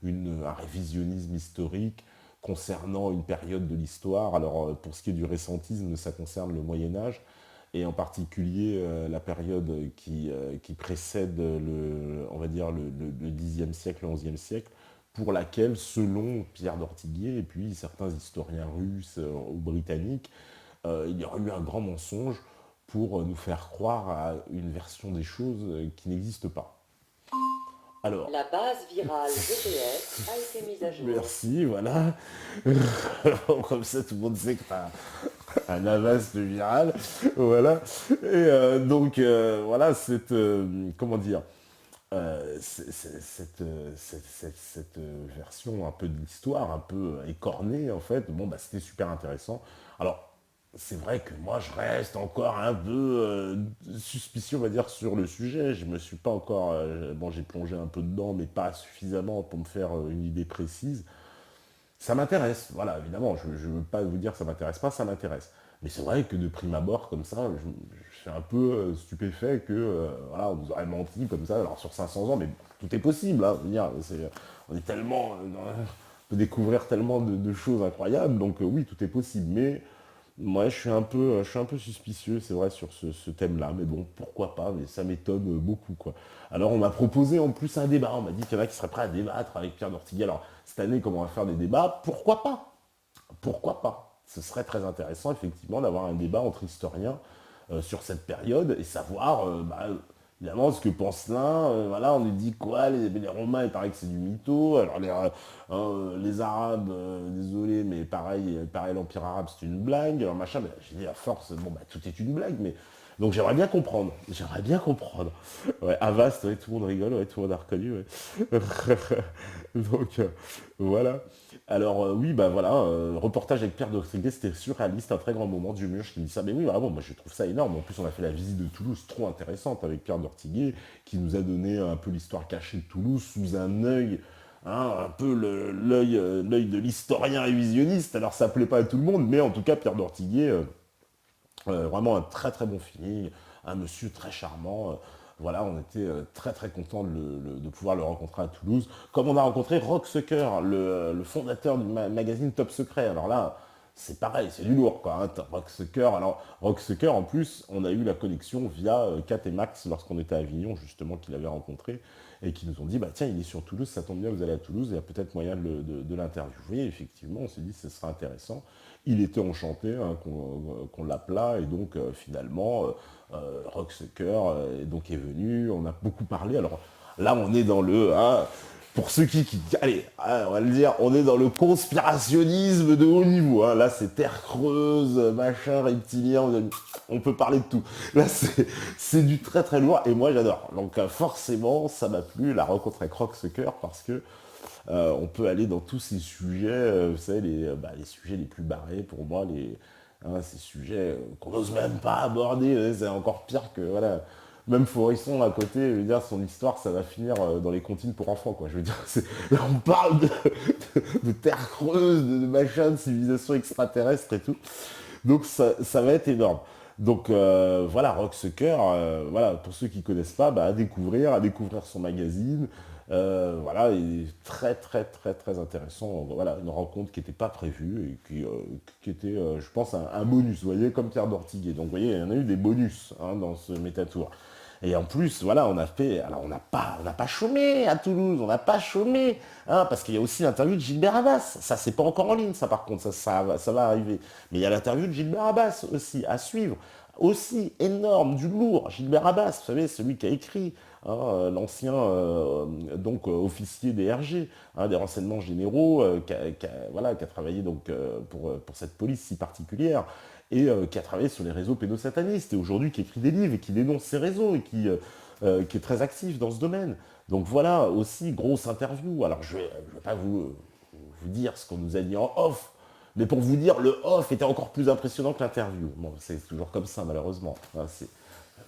un révisionnisme historique concernant une période de l'histoire. Alors pour ce qui est du récentisme, ça concerne le Moyen Âge, et en particulier la période qui précède on va dire le Xe siècle, le XIe siècle, pour laquelle, selon Pierre d'Ortiguier et puis certains historiens russes ou britanniques, il y aurait eu un grand mensonge pour nous faire croire à une version des choses qui n'existe pas. Alors, La base virale GPS a été mise à jour. merci, voilà. Comme ça, tout le monde sait que t'as un avast viral. Voilà. Et donc, voilà, comment dire, cette version un peu de l'histoire, un peu écornée, en fait, bon, bah, c'était super intéressant. Alors, c'est vrai que moi, je reste encore un peu suspicieux, on va dire, sur le sujet. Je me suis pas encore... bon, j'ai plongé un peu dedans, mais pas suffisamment pour me faire une idée précise. Ça m'intéresse, voilà, évidemment, je ne veux pas vous dire que ça m'intéresse pas, ça m'intéresse. Mais c'est vrai que de prime abord, comme ça, je suis un peu stupéfait que, voilà, on nous aurait menti comme ça, alors sur 500 ans, mais tout est possible, hein, je veux dire, on est tellement, on peut découvrir tellement de choses incroyables, donc oui, tout est possible, mais moi, je suis un peu suspicieux, c'est vrai, sur ce thème-là, mais bon, pourquoi pas, mais ça m'étonne beaucoup, quoi. Alors, on m'a proposé en plus un débat, on m'a dit qu'il y en a qui seraient prêts à débattre avec Pierre Dortigui. Alors, cette année, comme on va faire des débats, pourquoi pas? Pourquoi pas? Ce serait très intéressant, effectivement, d'avoir un débat entre historiens sur cette période et savoir, bah, évidemment, ce que pense l'un. Voilà, on nous dit quoi, les Romains, il paraît que c'est du mytho. Alors, les Arabes, désolé, mais pareil, pareil l'Empire arabe, c'est une blague. Alors, machin, mais j'ai dit, à force, bon, bah, tout est une blague, mais. Donc, j'aimerais bien comprendre. J'aimerais bien comprendre. Ouais, Avast, ouais, tout le monde rigole, ouais, tout le monde a reconnu, ouais. Donc, voilà. Alors oui, bah voilà, reportage avec Pierre Doxéguet, c'était surréaliste, un très grand moment. Dieu Murge qui me dit ça, mais oui, vraiment, moi je trouve ça énorme. En plus, on a fait la visite de Toulouse, trop intéressante, avec Pierre Dortiguet, qui nous a donné un peu l'histoire cachée de Toulouse sous un œil, hein, un peu l'œil de l'historien révisionniste. Alors ça plaît pas à tout le monde, mais en tout cas, Pierre Dortiguet, vraiment un très très bon feeling, un monsieur très charmant. Voilà, on était très très contents de pouvoir le rencontrer à Toulouse. Comme on a rencontré Rock Sucker, le fondateur du magazine Top Secret. Alors là, c'est pareil, c'est du lourd quoi. Hein, Rock Sucker. Alors Rock Sucker, en plus, on a eu la connexion via Kat et Max lorsqu'on était à Avignon, justement, qu'il avait rencontré, et qui nous ont dit, bah tiens, il est sur Toulouse, ça tombe bien, vous allez à Toulouse, il y a peut-être moyen de l'interviewer. Effectivement, on s'est dit, ce sera intéressant. Il était enchanté hein, qu'on l'appela, et donc finalement, Rocksucker donc est venu, on a beaucoup parlé. Alors là, on est dans le... hein, pour ceux allez, hein, on va le dire, on est dans le conspirationnisme de haut niveau. Hein. Là, c'est Terre creuse, machin, reptilien, on peut parler de tout. Là, c'est du très très lourd, et moi j'adore. Donc forcément, ça m'a plu, la rencontre avec Rocksucker, parce que on peut aller dans tous ces sujets, vous savez, les sujets les plus barrés pour moi, hein, ces sujets qu'on n'ose même pas aborder, c'est encore pire que, voilà, même Forisson à côté, je veux dire, son histoire, ça va finir dans les comptines pour enfants, quoi. Je veux dire, là, on parle de terre creuse, de machin, de civilisation extraterrestre et tout. Donc ça va être énorme. Donc voilà, Rocksucker, voilà, pour ceux qui ne connaissent pas, bah, à découvrir son magazine. Voilà, et très très très très intéressant. Voilà, une rencontre qui n'était pas prévue et qui était, je pense, un bonus, vous voyez, comme Pierre d'Ortiguet. Donc, vous voyez, il y en a eu des bonus hein, dans ce Métatour. Et en plus, voilà, on a fait. Alors, on n'a pas chômé à Toulouse, on n'a pas chômé, hein, parce qu'il y a aussi l'interview de Gilbert Abbas. Ça, c'est pas encore en ligne, ça, par contre, ça va arriver. Mais il y a l'interview de Gilbert Abbas aussi à suivre. Aussi énorme, du lourd. Gilbert Abbas, vous savez, celui qui a écrit, hein, l'ancien donc officier des RG, hein, des renseignements généraux, voilà, qui a travaillé donc pour cette police si particulière et qui a travaillé sur les réseaux pédosatanistes et aujourd'hui qui écrit des livres et qui dénonce ces réseaux et qui est très actif dans ce domaine. Donc voilà, aussi, grosse interview. Alors je vais pas vous dire ce qu'on nous a dit en off, mais pour vous dire, le off était encore plus impressionnant que l'interview. Bon, c'est toujours comme ça, malheureusement. Hein,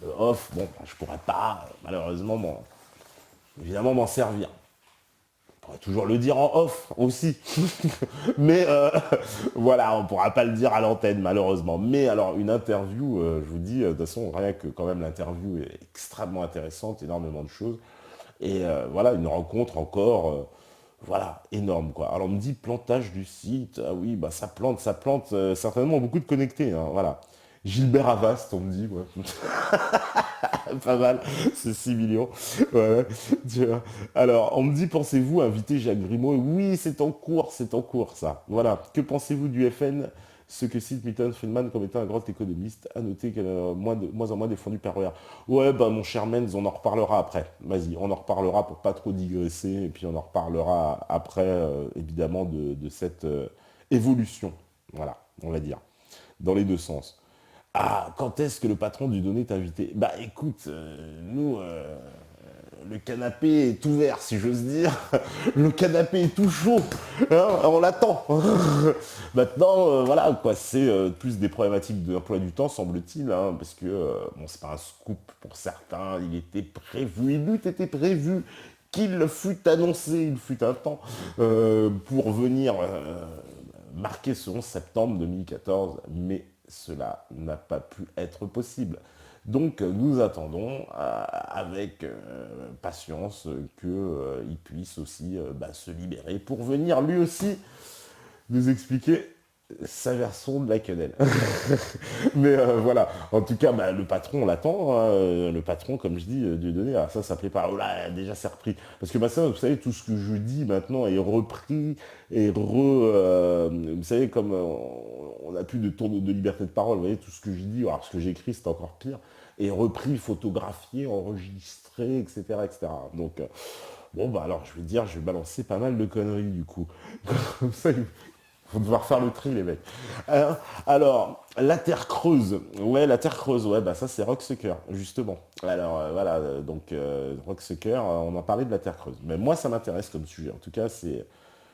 le off, bon, je pourrais pas, malheureusement, évidemment, m'en servir. On pourrait toujours le dire en off aussi. Mais voilà, on ne pourra pas le dire à l'antenne, malheureusement. Mais alors, une interview, je vous dis, de toute façon, rien que quand même l'interview est extrêmement intéressante, énormément de choses. Et voilà, une rencontre encore, voilà, énorme, quoi. Alors, on me dit plantage du site. Ah oui, bah ça plante certainement beaucoup de connectés, hein, voilà. Gilbert Avast, on me dit, ouais. Pas mal, c'est 6 millions. Ouais, tu vois. Alors, on me dit, pensez-vous inviter Jacques Grimaud? Oui, c'est en cours, ça. Voilà. Que pensez-vous du FN? Ce que cite Milton Friedman comme étant un grand économiste, à noter qu'elle est moins en moins défendu par RER. Ouais, bah mon cher Menz, on en reparlera après. Vas-y, on en reparlera pour pas trop digresser, et puis on en reparlera après, évidemment, de cette évolution. Voilà, on va dire, dans les deux sens. Ah, quand est-ce que le patron du Donné est invité? Bah écoute, nous, le canapé est ouvert, si j'ose dire. Le canapé est tout chaud. Hein, on l'attend. Maintenant, voilà, quoi, c'est plus des problématiques d'emploi du temps, semble-t-il, hein, parce que, bon, c'est pas un scoop pour certains, il était prévu, il eût été prévu qu'il fût annoncé, il fut un temps, pour venir marqué ce 11 septembre 2014, mais cela n'a pas pu être possible. Donc nous attendons avec patience qu'il puisse aussi se libérer pour venir lui aussi nous expliquer sa version de la quenelle. Mais voilà, en tout cas, le patron, on l'attend. Hein, le patron, comme je dis, Dieudonné, alors ça plaît pas. Oh là, déjà c'est repris. Parce que ça, vous savez, tout ce que je dis maintenant est repris et vous savez, comme on n'a plus de tour de liberté de parole, vous voyez, tout ce que je dis, alors ce que j'écris, c'est encore pire, est repris, photographié, enregistré, etc. etc. Donc, bon, bah alors, je vais dire, je vais balancer pas mal de conneries, du coup. Comme ça, faut devoir faire le tri, les mecs. Alors, la Terre creuse. Ouais, la Terre creuse. Ouais, bah ça, c'est Rocksucker, justement. Alors, voilà, donc, Rocksucker, on en parlait de la Terre creuse. Mais moi, ça m'intéresse comme sujet. En tout cas, c'est...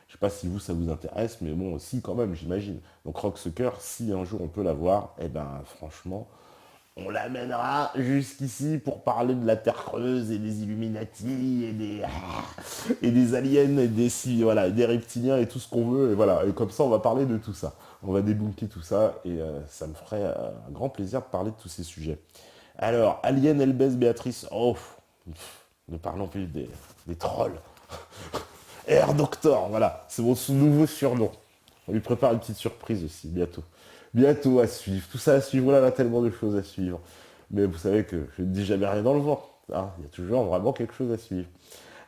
Je sais pas si vous, ça vous intéresse, mais bon, si, quand même, j'imagine. Donc, Rocksucker, si un jour on peut l'avoir, eh ben, franchement, on l'amènera jusqu'ici pour parler de la Terre creuse et des Illuminati et des aliens et voilà, des reptiliens et tout ce qu'on veut. Et voilà, et comme ça, on va parler de tout ça. On va débunker tout ça et ça me ferait un grand plaisir de parler de tous ces sujets. Alors, Alien Elbès Béatrice, oh, ne parlons plus des trolls. Air Doctor, voilà, c'est mon nouveau surnom. On lui prépare une petite surprise aussi, bientôt. Bientôt à suivre. Tout ça à suivre. Voilà, là, tellement de choses à suivre. Mais vous savez que je ne dis jamais rien dans le vent. Hein, il y a toujours vraiment quelque chose à suivre.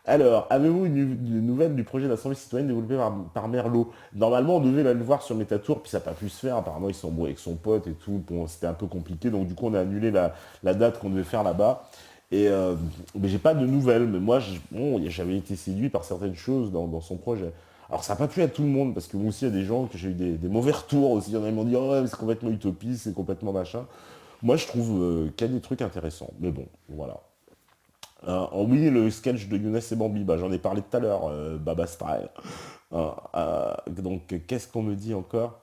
Alors, avez-vous une nouvelle du projet d'Assemblée citoyenne développé par Merlot? Normalement, on devait le voir sur Métatour, puis ça n'a pas pu se faire. Apparemment, ils sont brouillés avec son pote et tout. Bon, c'était un peu compliqué. Donc, du coup, on a annulé la date qu'on devait faire là-bas. Et mais j'ai pas de nouvelles. Mais moi, j'avais été séduit par certaines choses dans son projet. Alors ça n'a pas pu être tout le monde, parce que moi aussi il y a des gens que j'ai eu des mauvais retours aussi. Il y en a qui m'ont dit oh ouais, c'est complètement utopiste, c'est complètement machin. Moi je trouve qu'il y a des trucs intéressants. Mais bon, voilà. Oui, le sketch de Younes et Bambi, bah, j'en ai parlé tout à l'heure, Baba Style. Donc qu'est-ce qu'on me dit encore?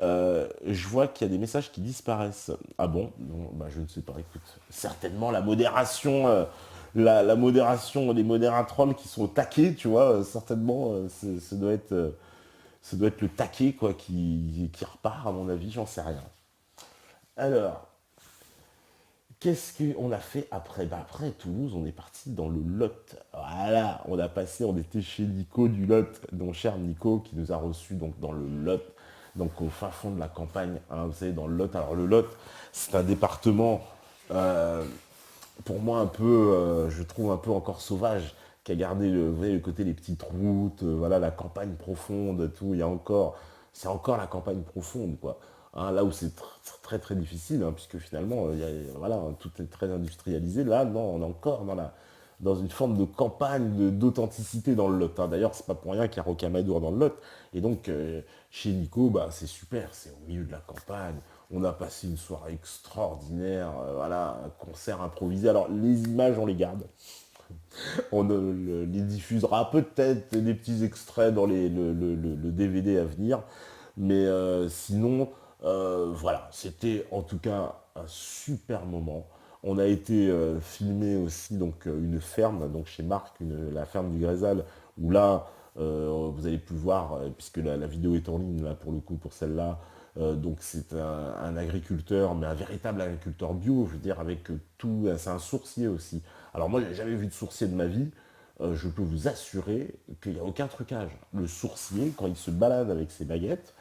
Je vois qu'il y a des messages qui disparaissent. Ah bon? Non, bah, je ne sais pas, écoute. Certainement la modération, la modération, les modératrolls qui sont au taquet, tu vois, certainement, ça doit être le taquet, quoi, qui repart, à mon avis, j'en sais rien. Alors, Qu'est-ce qu'on a fait après? Bah après Toulouse, on est parti dans le Lot. Voilà, on était chez Nico du Lot, mon cher Nico, qui nous a reçus donc dans le Lot, donc au fin fond de la campagne, hein, vous savez, dans le Lot. Alors le Lot, c'est un département, euh, pour moi un peu, je trouve un peu encore sauvage, qui a gardé vous voyez, le côté les petites routes, voilà, la campagne profonde, tout. C'est encore la campagne profonde, quoi. Hein, là où c'est très très difficile, hein, puisque finalement, voilà, tout est très industrialisé. Là, non, on est encore dans une forme de campagne, d'authenticité dans le Lot. Hein. D'ailleurs, c'est pas pour rien qu'il y a Rocamadour dans le Lot. Et donc, chez Nico, bah, c'est super, c'est au milieu de la campagne. On a passé une soirée extraordinaire, voilà, un concert improvisé. Alors, les images, on les garde. Les diffusera peut-être des petits extraits dans le DVD à venir. Mais sinon, voilà, c'était en tout cas un super moment. On a été filmé aussi donc une ferme, donc chez Marc, la ferme du Grézal, où là, vous avez pu voir, puisque la vidéo est en ligne là pour le coup pour celle-là. Donc c'est un agriculteur, mais un véritable agriculteur bio, je veux dire, avec tout, c'est un sourcier aussi. Alors moi, j'ai jamais vu de sourcier de ma vie. Je peux vous assurer qu'il n'y a aucun trucage. Le sourcier, quand il se balade avec ses baguettes,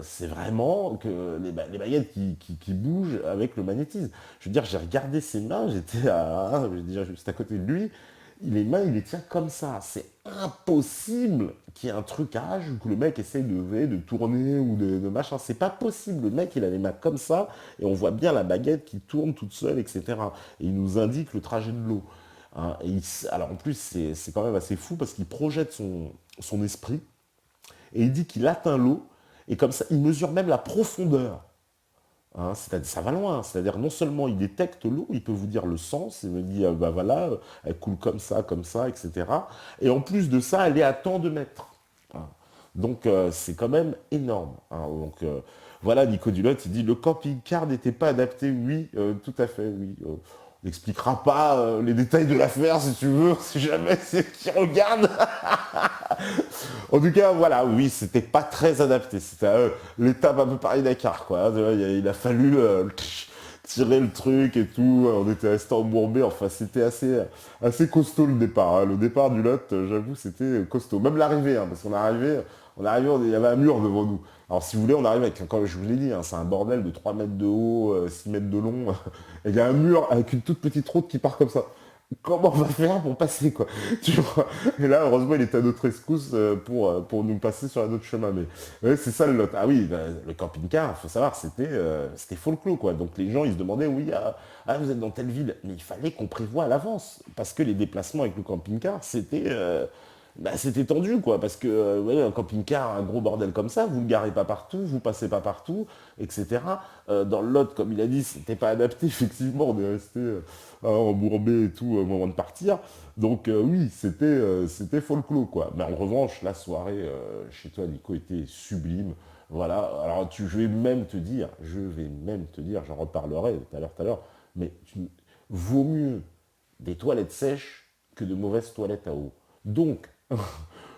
c'est vraiment que les baguettes qui bougent avec le magnétisme. Je veux dire, j'ai regardé ses mains, j'étais je veux dire, juste à côté de lui, les mains, il les tient comme ça. C'est impossible qu'il y ait un trucage ou que le mec essaye de tourner ou de machin. C'est pas possible. Le mec, il a les mains comme ça et on voit bien la baguette qui tourne toute seule, etc. Et il nous indique le trajet de l'eau. Hein. Alors en plus, c'est quand même assez fou parce qu'il projette son esprit et il dit qu'il atteint l'eau et comme ça, il mesure même la profondeur. Hein, ça va loin, c'est-à-dire non seulement il détecte l'eau, il peut vous dire le sens, il me dit bah voilà, elle coule comme ça, etc. Et en plus de ça, elle est à tant de mètres. Hein. Donc c'est quand même énorme. Hein. Donc voilà, Nico Dulotte, il dit le camping-car n'était pas adapté, oui, tout à fait, oui. On n'expliquera pas les détails de l'affaire si tu veux, si jamais c'est qui regarde. En tout cas, voilà, oui, c'était pas très adapté. C'était l'étape un peu pareil Dakar, quoi. Il a fallu tirer le truc et tout. On était resté embourbé. Enfin, c'était assez costaud le départ. Hein. Le départ du Lot, j'avoue, c'était costaud. Même l'arrivée, hein, parce il y avait un mur devant nous. Alors, si vous voulez, on arrive avec, comme je vous l'ai dit, hein, c'est un bordel de 3 mètres de haut, 6 mètres de long. Et il y a un mur avec une toute petite route qui part comme ça. Comment on va faire pour passer, quoi? Tu vois. Et là, heureusement, il était à notre rescousse pour nous passer sur un autre chemin. Mais ouais, c'est ça le Lot. Ah oui, bah, le camping-car, il faut savoir, c'était folklore, quoi. Donc les gens, ils se demandaient, oui, vous êtes dans telle ville. Mais il fallait qu'on prévoie à l'avance. Parce que les déplacements avec le camping-car, c'était tendu, quoi. Parce que, ouais, un camping-car, un gros bordel comme ça, vous ne le garez pas partout, vous passez pas partout, etc. Dans le Lot, comme il a dit, c'était pas adapté. Effectivement, on est resté embourbé et tout au moment de partir. Donc oui, c'était folklore, quoi. Mais en revanche, la soirée chez toi, Nico, était sublime. Voilà. Alors je vais même te dire, j'en reparlerai tout à l'heure, mais vaut mieux des toilettes sèches que de mauvaises toilettes à eau. Donc,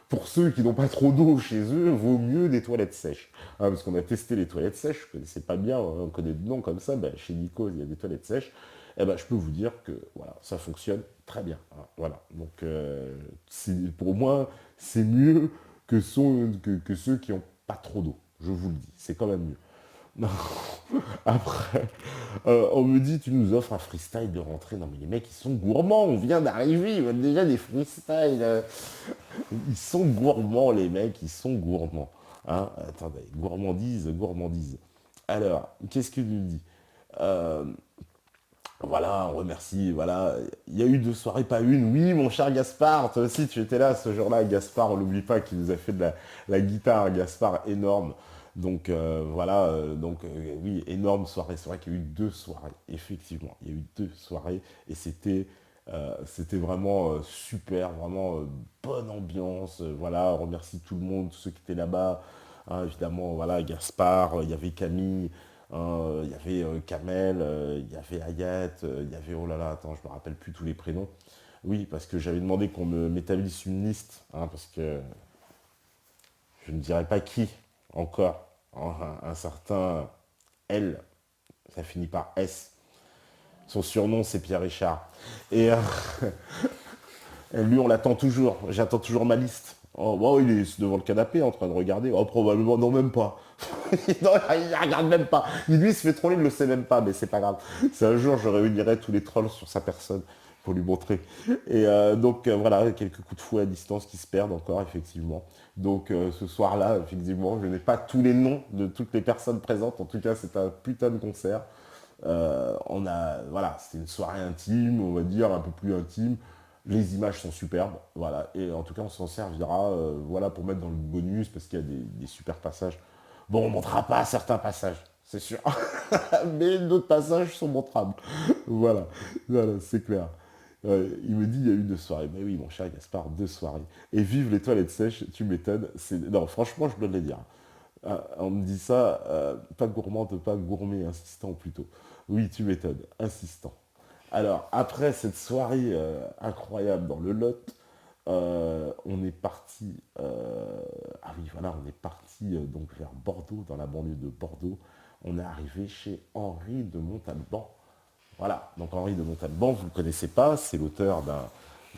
pour ceux qui n'ont pas trop d'eau chez eux, vaut mieux des toilettes sèches. Hein, parce qu'on a testé les toilettes sèches, je ne connaissais pas bien, on connaît de nom comme ça, ben, chez Nico, il y a des toilettes sèches. Eh ben, je peux vous dire que voilà, ça fonctionne très bien. Hein, voilà. Donc, pour moi, c'est mieux que ceux qui n'ont pas trop d'eau. Je vous le dis, c'est quand même mieux. Non. Après, on me dit, tu nous offres un freestyle de rentrée. Non, mais les mecs, ils sont gourmands. On vient d'arriver, ils veulent déjà des freestyles. Ils sont gourmands, les mecs, ils sont gourmands. Hein, attendez, gourmandise. Alors, qu'est-ce qu'il nous dit? Euh, voilà, on remercie, voilà. Il y a eu 2 soirées, pas une. Oui, mon cher Gaspard, toi aussi, tu étais là ce jour-là. Gaspard, on l'oublie pas, qui nous a fait de la guitare. Gaspard, énorme. Donc, voilà, oui, énorme soirée. C'est vrai qu'il y a eu 2 soirées, effectivement. Il y a eu 2 soirées et c'était vraiment super, vraiment bonne ambiance. Voilà, on remercie tout le monde, tous ceux qui étaient là-bas. Hein, évidemment, voilà, Gaspard, il y avait Camille, hein, il y avait Kamel, il y avait Hayat, il y avait, oh là là, attends, je me rappelle plus tous les prénoms. Oui, parce que j'avais demandé qu'on m'établisse une liste, hein, parce que je ne dirais pas qui encore. Hein, un certain L, ça finit par S. Son surnom, c'est Pierre Richard. Et lui, on l'attend toujours. J'attends toujours ma liste. Oh, wow, il est devant le canapé en train de regarder. Oh, probablement, non, même pas. Non, il regarde même pas. Lui, il se fait troller, il ne le sait même pas, mais c'est pas grave. C'est un jour, je réunirai tous les trolls sur sa personne pour lui montrer. Et donc, voilà, quelques coups de fouet à distance qui se perdent encore, effectivement. Donc, ce soir-là, effectivement, je n'ai pas tous les noms de toutes les personnes présentes. En tout cas, c'est un putain de concert. Voilà, c'était une soirée intime, on va dire, un peu plus intime. Les images sont superbes, voilà. Et en tout cas, on s'en servira, voilà, pour mettre dans le bonus, parce qu'il y a des super passages. Bon, on ne montrera pas certains passages, c'est sûr. Mais d'autres passages sont montrables. Voilà, voilà, c'est clair. Il me dit, il y a eu 2 soirées. Mais oui, mon cher Gaspard, 2 soirées. Et vive les toilettes sèches, tu m'étonnes. Non, franchement, je dois le dire. On me dit ça, pas gourmande, pas gourmet, insistant plutôt. Oui, tu m'étonnes, insistant. Alors, après cette soirée incroyable dans le Lot, on est parti, ah oui, voilà, on est parti donc vers Bordeaux, dans la banlieue de Bordeaux. On est arrivé chez Henri de Montalban. Voilà, donc Henri de Montalban, vous ne le connaissez pas, c'est l'auteur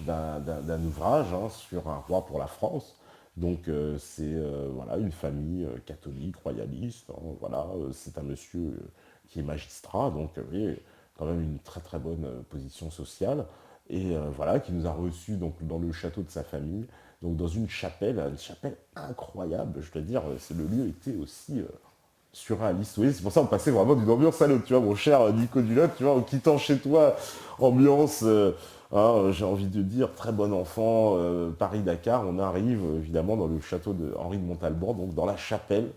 d'un ouvrage hein, sur un roi pour la France. Donc c'est voilà, une famille catholique, royaliste. Hein, voilà, c'est un monsieur qui est magistrat, donc oui, quand même une très très bonne position sociale. Et voilà, qui nous a reçus donc, dans le château de sa famille, donc dans une chapelle incroyable, je dois dire, le lieu était aussi surréaliste. Oui, c'est pour ça qu'on passait vraiment d'une ambiance à l'autre, tu vois, mon cher Nico Duloc, tu vois, en quittant chez toi, ambiance, hein, j'ai envie de dire, très bon enfant, Paris-Dakar, on arrive évidemment dans le château de Henri de Montalban, donc dans la chapelle,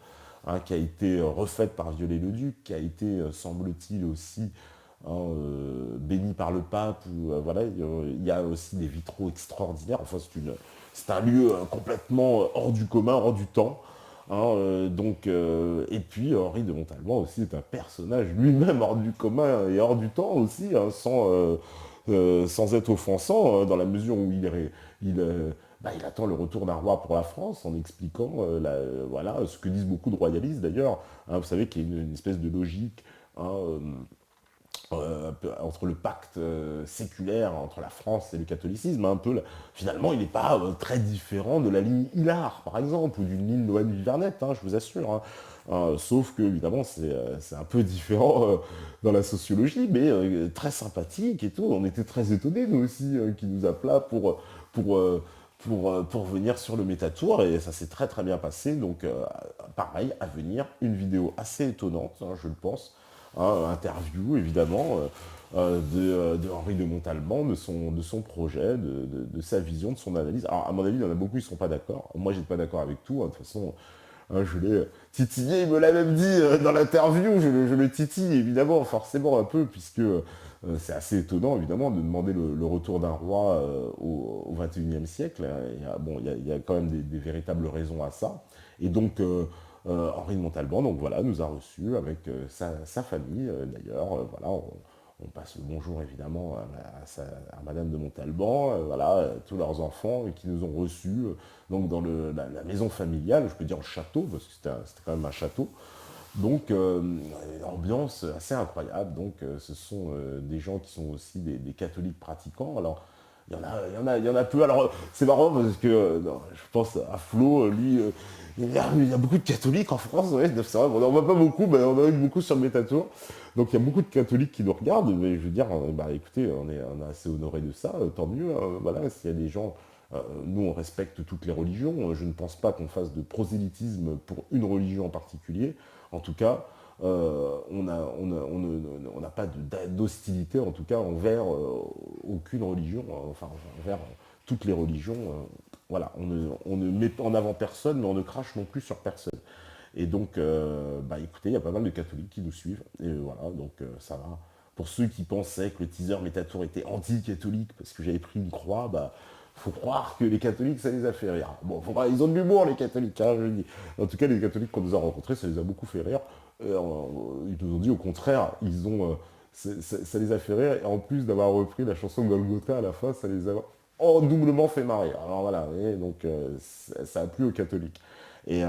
hein, qui a été refaite par Viollet-le-Duc, qui a été, semble-t-il aussi, hein, bénie par le pape, ou, voilà, il y a aussi des vitraux extraordinaires, enfin c'est un lieu complètement hors du commun, hors du temps. Hein, donc, et puis Henri de Montalban aussi est un personnage lui-même hors du commun et hors du temps aussi, hein, sans être offensant, dans la mesure où il, il attend le retour d'un roi pour la France en expliquant voilà, ce que disent beaucoup de royalistes d'ailleurs. Hein, vous savez qu'il y a une espèce de logique. Hein, entre le pacte séculaire entre la France et le catholicisme, un peu, finalement, il n'est pas très différent de la ligne Hillard, par exemple, ou d'une ligne Noël-Vivernette, hein, je vous assure. Hein. Sauf que, évidemment, c'est un peu différent dans la sociologie, mais très sympathique et tout. On était très étonnés, nous aussi, qui nous appela pour, pour venir sur le Métatour, et ça s'est très très bien passé. Donc, pareil, à venir, une vidéo assez étonnante, hein, je le pense, hein, interview évidemment de Henri de Montalban, de son projet, de sa vision, de son analyse. Alors à mon avis, il y en a beaucoup qui ne sont pas d'accord. Moi, je n'étais pas d'accord avec tout. Hein. De toute façon, hein, je l'ai titillé, il me l'a même dit dans l'interview. Je le titille évidemment, forcément un peu, puisque c'est assez étonnant évidemment de demander le retour d'un roi au XXIe siècle. Et, bon, il y a quand même des véritables raisons à ça. Et donc, Henri de Montalban, donc voilà, nous a reçus avec sa famille d'ailleurs. Voilà, on passe le bonjour évidemment à Madame de Montalban, voilà, tous leurs enfants qui nous ont reçus donc dans la maison familiale, je peux dire le château, parce que c'était quand même un château. Donc, une ambiance assez incroyable. Donc, ce sont des gens qui sont aussi des catholiques pratiquants. Alors, il y en a peu. Alors, c'est marrant parce que non, je pense à Flo, lui, il y a beaucoup de catholiques en France. Ouais, c'est vrai, on n'en voit pas beaucoup, mais on en a eu beaucoup sur le Métatour. Donc, il y a beaucoup de catholiques qui nous regardent. Mais je veux dire, bah, écoutez, on est assez honoré de ça. Tant mieux. Voilà, s'il y a des gens. Nous, on respecte toutes les religions. Je ne pense pas qu'on fasse de prosélytisme pour une religion en particulier. En tout cas, on n'a pas d'hostilité, en tout cas, envers aucune religion, enfin, envers toutes les religions. Voilà, on ne met en avant personne, mais on ne crache non plus sur personne. Et donc, bah, écoutez, il y a pas mal de catholiques qui nous suivent. Et voilà, donc ça va. Pour ceux qui pensaient que le teaser Métatour était anti-catholique parce que j'avais pris une croix, bah, faut croire que les catholiques, ça les a fait rire. Bon, ils ont de l'humour, les catholiques, hein, je dis. En tout cas, les catholiques qu'on nous a rencontrés, ça les a beaucoup fait rire. Ils nous ont dit au contraire, ça les a fait rire. Et en plus d'avoir repris la chanson de Golgotha à la fin, ça les a doublement fait marrer. Alors voilà, et donc ça a plu aux catholiques. Et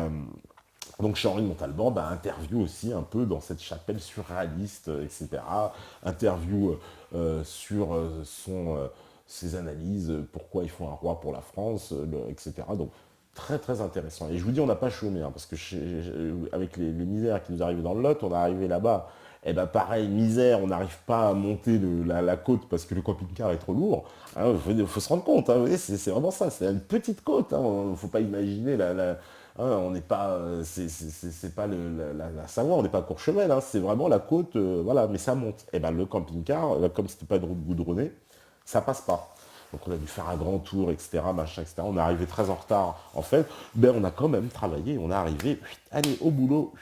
Donc Henri de Montalban, bah, interview aussi un peu dans cette chapelle surréaliste, etc. Interview sur ses analyses, pourquoi il faut un roi pour la France, etc. Donc très très intéressant. Et je vous dis, on n'a pas chômé, hein, parce que avec les misères qui nous arrivaient dans le Lot, on est arrivé là-bas. Et ben pareil, misère, on n'arrive pas à monter la côte parce que le camping-car est trop lourd. Faut se rendre compte, hein, vous voyez, c'est vraiment ça, c'est une petite côte. Il ne faut pas imaginer on n'est pas, c'est pas la Savoie, on n'est pas à Courchevel, hein, c'est vraiment la côte, voilà, mais ça monte. Et ben le camping-car, comme c'était pas une route goudronnée, ça passe pas. Donc on a dû faire un grand tour, etc., machin, etc. On est arrivé très en retard. En fait, ben on a quand même travaillé, on est arrivé, allez, au boulot,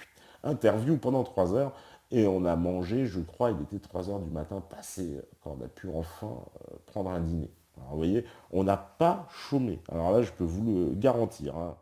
interview pendant 3 heures, et on a mangé, je crois, il était 3 heures du matin passé, quand on a pu enfin prendre un dîner. Alors, vous voyez, on n'a pas chômé. Alors là, je peux vous le garantir, hein.